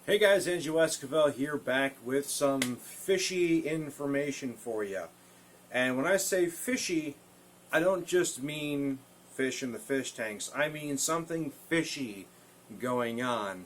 Hey guys, Andrew Esquivel here, back with some fishy information for you. And when I say fishy, I don't just mean fish in the fish tanks. I mean something fishy going on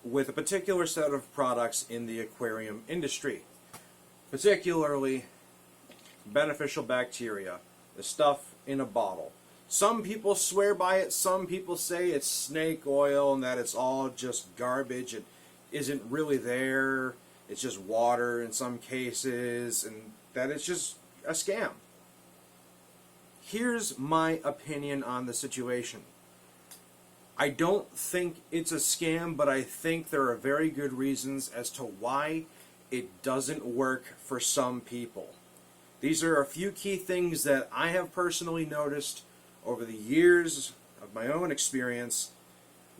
with a particular set of products in the aquarium industry. Particularly beneficial bacteria, the stuff in a bottle. Some people swear by it, some people say it's snake oil and that it's all just garbage. It isn't really there, it's just water in some cases, and that it's just a scam. Here's my opinion on the situation. I don't think it's a scam, but I think there are very good reasons as to why it doesn't work for some people. These are a few key things that I have personally noticed over the years of my own experience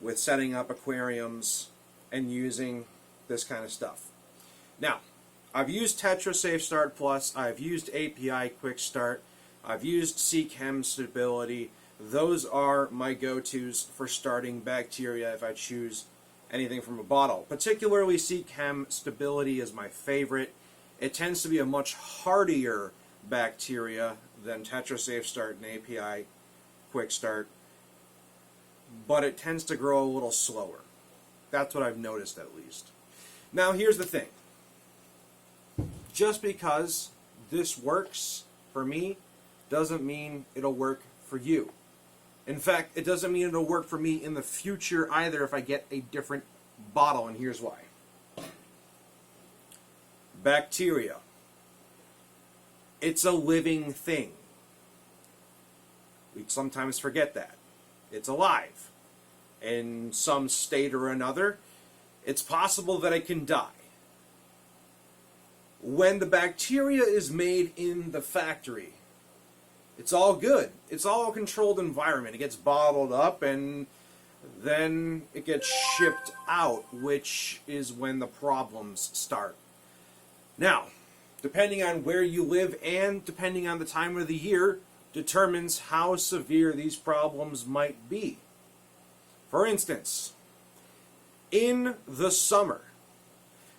with setting up aquariums and using this kind of stuff. Now, I've used Tetra Safe Start Plus, I've used API Quick Start, I've used Seachem Stability. Those are my go-tos for starting bacteria if I choose anything from a bottle. Particularly Seachem Stability is my favorite. It tends to be a much hardier bacteria than Tetra Safe Start and API Quick Start, but it tends to grow a little slower. That's what I've noticed, at least. Now, here's the thing. Just because this works for me doesn't mean it'll work for you. In fact, it doesn't mean it'll work for me in the future either if I get a different bottle, and here's why. Bacteria. It's a living thing. We sometimes forget that. It's alive. In some state or another, it's possible that it can die. When the bacteria is made in the factory, it's all good. It's all a controlled environment. It gets bottled up and then it gets shipped out, which is when the problems start. Now, depending on where you live and depending on the time of the year, determines how severe these problems might be. For instance, in the summer,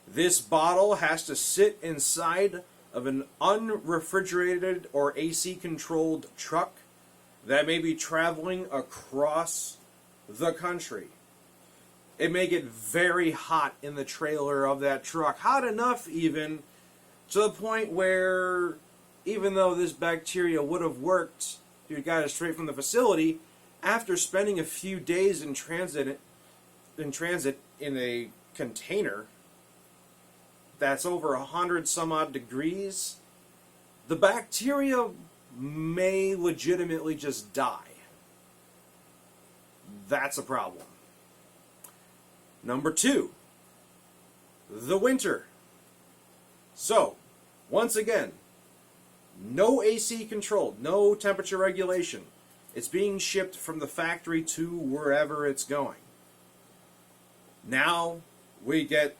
this bottle has to sit inside of an unrefrigerated or AC-controlled truck that may be traveling across the country. It may get very hot in the trailer of that truck, hot enough even to the point where even though this bacteria would have worked, you got it straight from the facility, after spending a few days in transit in a container that's over 100 some odd degrees, the bacteria may legitimately just die. That's a problem. Number 2, the winter. So, once again, no AC controlled, no temperature regulation. It's being shipped from the factory to wherever it's going. Now we get,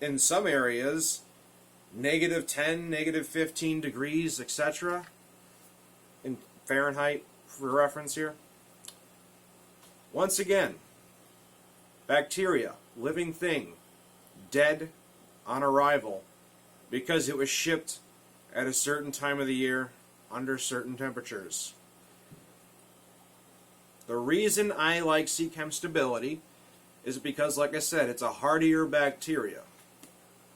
in some areas, -10, -15 degrees, etc. in Fahrenheit, for reference here. Once again, bacteria, living thing, dead on arrival because it was shipped at a certain time of the year under certain temperatures. The reason I like Seachem Stability is because, like I said, it's a hardier bacteria.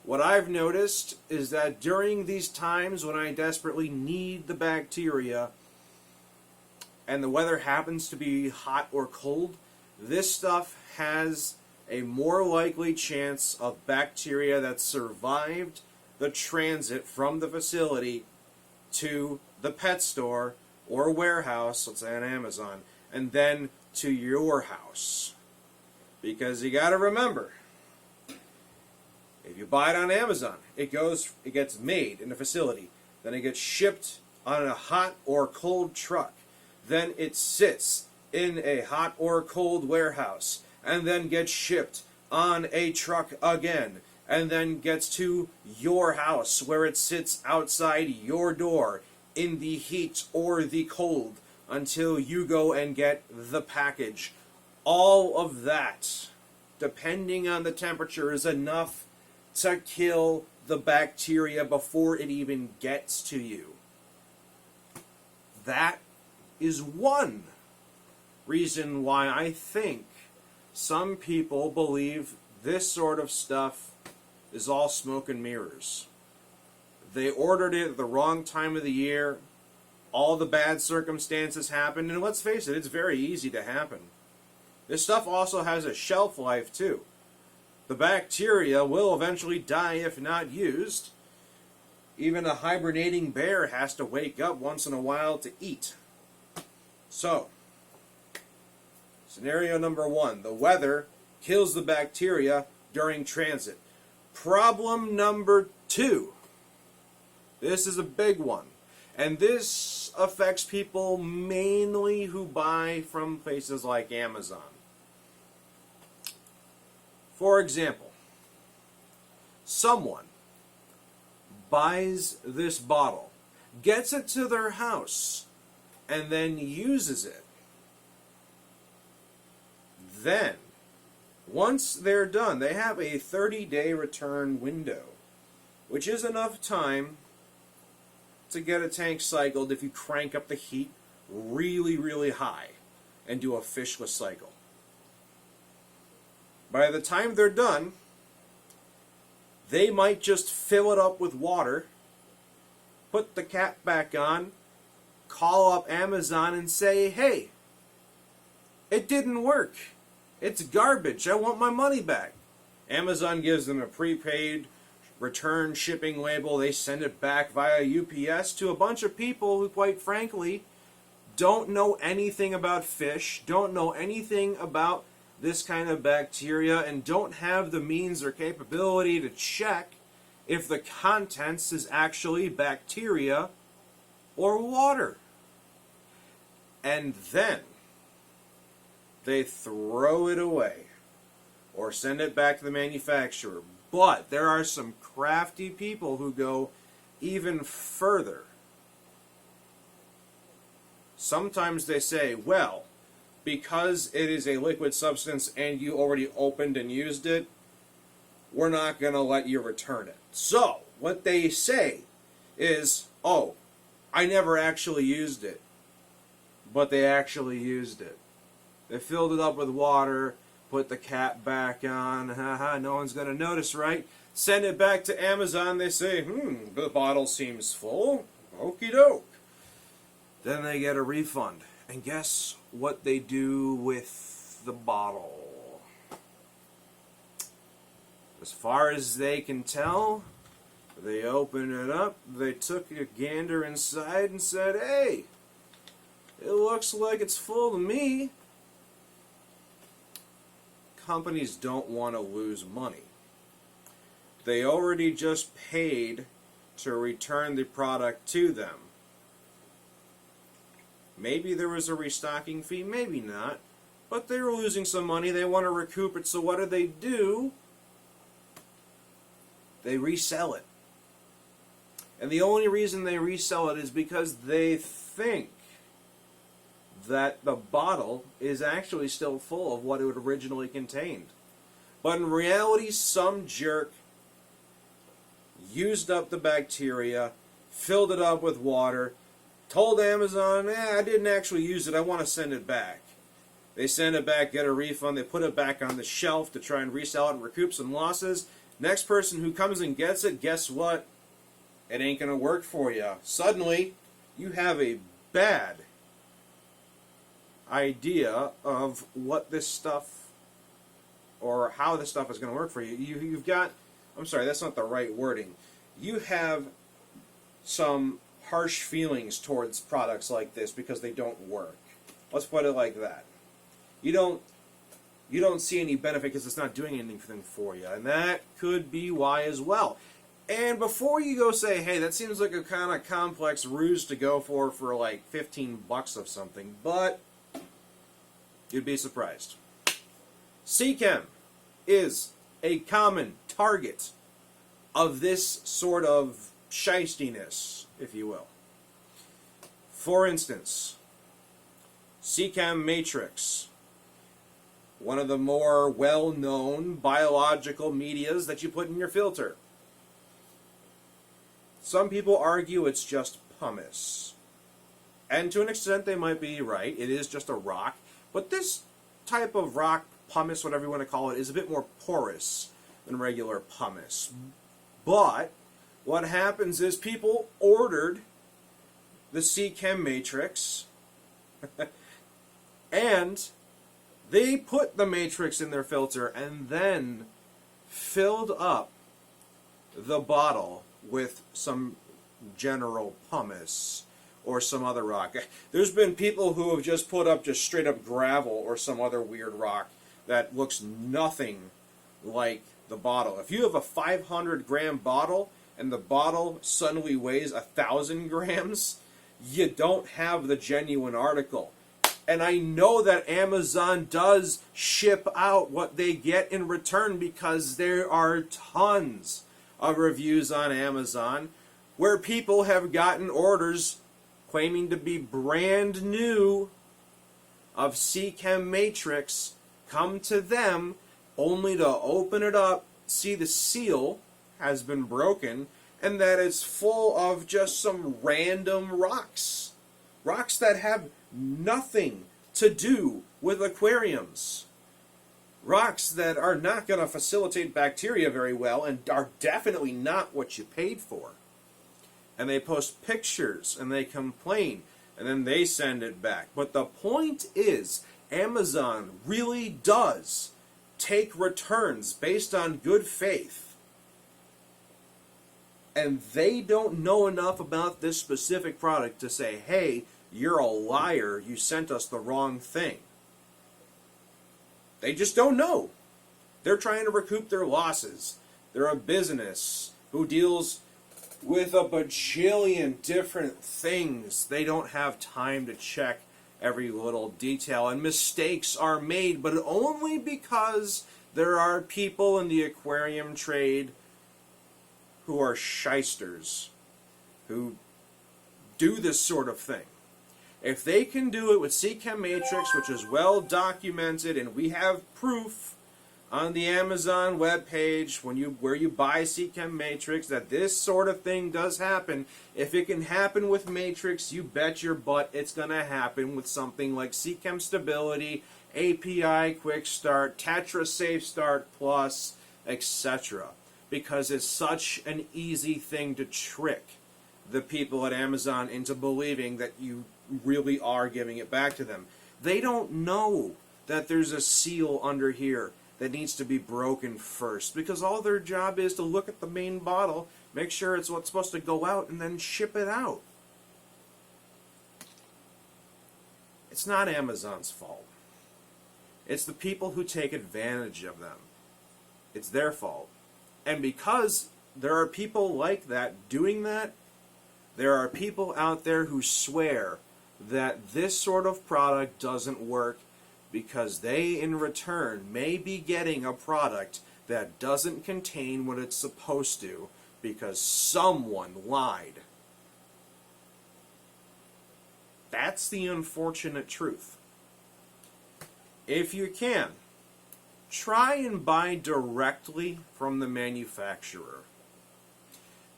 What I've noticed is that during these times when I desperately need the bacteria and the weather happens to be hot or cold, this stuff has a more likely chance of bacteria that survived the transit from the facility to the pet store or warehouse, let's say on Amazon, and then to your house. Because you got to remember, if you buy it on Amazon, it gets made in a facility, then it gets shipped on a hot or cold truck, then it sits in a hot or cold warehouse, and then gets shipped on a truck again, and then gets to your house where it sits outside your door in the heat or the cold until you go and get the package. All of that depending on the temperature, is enough to kill the bacteria before it even gets to you. That is one reason why I think some people believe this sort of stuff is all smoke and mirrors. They ordered it at the wrong time of the year. All the bad circumstances happened, and let's face it, it's very easy to happen. This stuff also has a shelf life too. The bacteria will eventually die if not used. Even a hibernating bear has to wake up once in a while to eat. So, scenario number 1, the weather kills the bacteria during transit. Problem number 2, this is a big one, and this affects people mainly who buy from places like Amazon. For example, someone buys this bottle, gets it to their house, and then uses it. Then, once they're done, they have a 30-day return window, which is enough time to get a tank cycled if you crank up the heat really, really high and do a fishless cycle. By the time they're done, they might just fill it up with water, put the cap back on, call up Amazon and say, hey, it didn't work. It's garbage. I want my money back. Amazon gives them a prepaid return shipping label. They send it back via UPS to a bunch of people who, quite frankly, don't know anything about fish, don't know anything about this kind of bacteria, and don't have the means or capability to check if the contents is actually bacteria or water. And then they throw it away or send it back to the manufacturer. But there are some crafty people who go even further. Sometimes they say, well, because it is a liquid substance and you already opened and used it, we're not going to let you return it. So, what they say is, oh, I never actually used it. But they actually used it. They filled it up with water, put the cap back on, haha, no one's going to notice, right? Send it back to Amazon, they say, the bottle seems full, okie doke. Then they get a refund. And guess what they do with the bottle? As far as they can tell, they open it up, they took a gander inside and said, hey, it looks like it's full to me. Companies don't want to lose money. They already just paid to return the product to them. Maybe there was a restocking fee, maybe not, but they were losing some money, they want to recoup it, so what do? They resell it. And the only reason they resell it is because they think that the bottle is actually still full of what it originally contained. But in reality, some jerk used up the bacteria, filled it up with water, told Amazon, I didn't actually use it, I want to send it back. They send it back, get a refund, they put it back on the shelf to try and resell it and recoup some losses. Next person who comes and gets it, guess what? It ain't going to work for you. Suddenly, you have a bad idea of what this stuff, or how this stuff is going to work for you. You've got, I'm sorry, that's not the right wording. You have some harsh feelings towards products like this because they don't work. Let's put it like that. You don't see any benefit because it's not doing anything for you, and that could be why as well. And before you go say, hey, that seems like a kind of complex ruse to go for like $15 of something, but you'd be surprised. Seachem is a common target of this sort of shystiness, if you will. For instance, Seachem Matrix. one of the more well-known biological medias that you put in your filter. Some people argue it's just pumice. And to an extent they might be right. It is just a rock. But this type of rock, pumice, whatever you want to call it, is a bit more porous than regular pumice. But what happens is people ordered the Seachem matrix and they put the matrix in their filter and then filled up the bottle with some general pumice or some other rock. There's been people who have just put up just straight up gravel or some other weird rock that looks nothing like the bottle. If you have a 500-gram bottle and the bottle suddenly weighs 1,000 grams, you don't have the genuine article. And I know that Amazon does ship out what they get in return, because there are tons of reviews on Amazon where people have gotten orders claiming to be brand new of Seachem Matrix come to them only to open it up, see the seal has been broken, and that it's full of just some random rocks. Rocks that have nothing to do with aquariums. Rocks that are not going to facilitate bacteria very well and are definitely not what you paid for. And they post pictures and they complain and then they send it back. But the point is, Amazon really does take returns based on good faith. And they don't know enough about this specific product to say, hey, you're a liar, you sent us the wrong thing. They just don't know. They're trying to recoup their losses. They're a business who deals with a bajillion different things. They don't have time to check every little detail, and mistakes are made, but only because there are people in the aquarium trade who are shysters, who do this sort of thing. If they can do it with Seachem Matrix, which is well documented, and we have proof on the Amazon webpage where you buy Seachem Matrix that this sort of thing does happen. If it can happen with Matrix, you bet your butt it's going to happen with something like Seachem Stability, API Quick Start, Tetra Safe Start Plus, etc. Because it's such an easy thing to trick the people at Amazon into believing that you really are giving it back to them. They don't know that there's a seal under here that needs to be broken first, because all their job is to look at the main bottle, make sure it's what's supposed to go out, and then ship it out. It's not Amazon's fault. It's the people who take advantage of them. It's their fault. And because there are people like that doing that, there are people out there who swear that this sort of product doesn't work because they, in return, may be getting a product that doesn't contain what it's supposed to because someone lied. That's the unfortunate truth. If you can, try and buy directly from the manufacturer.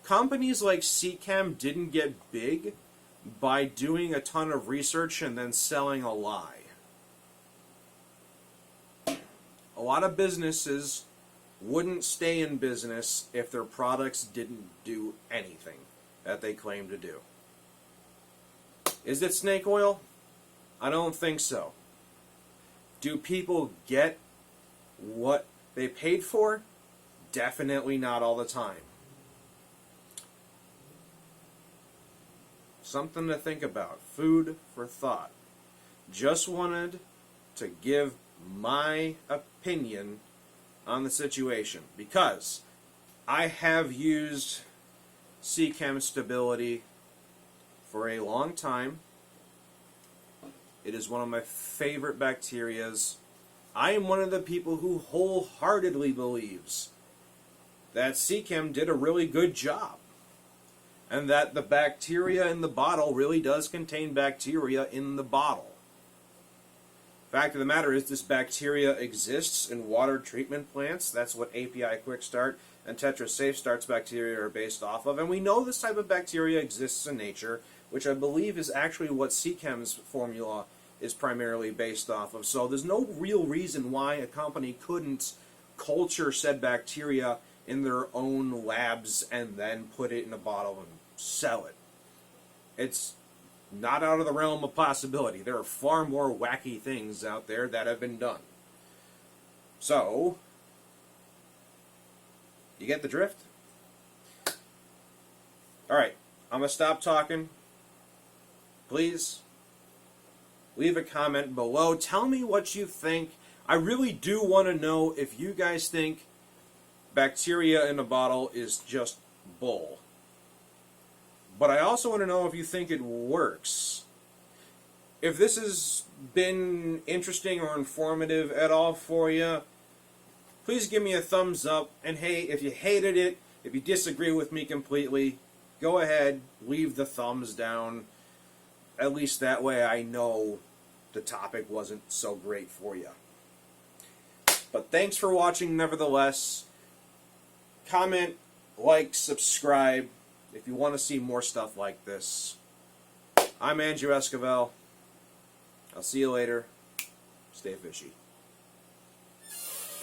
Companies like Seachem didn't get big by doing a ton of research and then selling a lie. A lot of businesses wouldn't stay in business if their products didn't do anything that they claim to do. Is it snake oil? I don't think so. Do people get what they paid for? Definitely not all the time. Something to think about. Food for thought. Just wanted to give my opinion on the situation, because I have used Seachem Stability for a long time. It is one of my favorite bacterias. I am one of the people who wholeheartedly believes that Seachem did a really good job, and that the bacteria in the bottle really does contain bacteria in the bottle. Fact of the matter is, this bacteria exists in water treatment plants. That's what API Quick Start and Tetra Safe Starts bacteria are based off of. And we know this type of bacteria exists in nature, which I believe is actually what Seachem's formula is primarily based off of. So there's no real reason why a company couldn't culture said bacteria in their own labs and then put it in a bottle and sell it. It's not out of the realm of possibility. There are far more wacky things out there that have been done. So, you get the drift? Alright, I'm going to stop talking. Please, leave a comment below. Tell me what you think. I really do want to know if you guys think bacteria in a bottle is just bull. But I also want to know if you think it works. If this has been interesting or informative at all for you, please give me a thumbs up. And hey, if you hated it, if you disagree with me completely, go ahead, leave the thumbs down. At least that way I know the topic wasn't so great for you. But thanks for watching nevertheless. Comment, like, subscribe if you want to see more stuff like this. I'm Andrew Esquivel. I'll see you later. Stay fishy.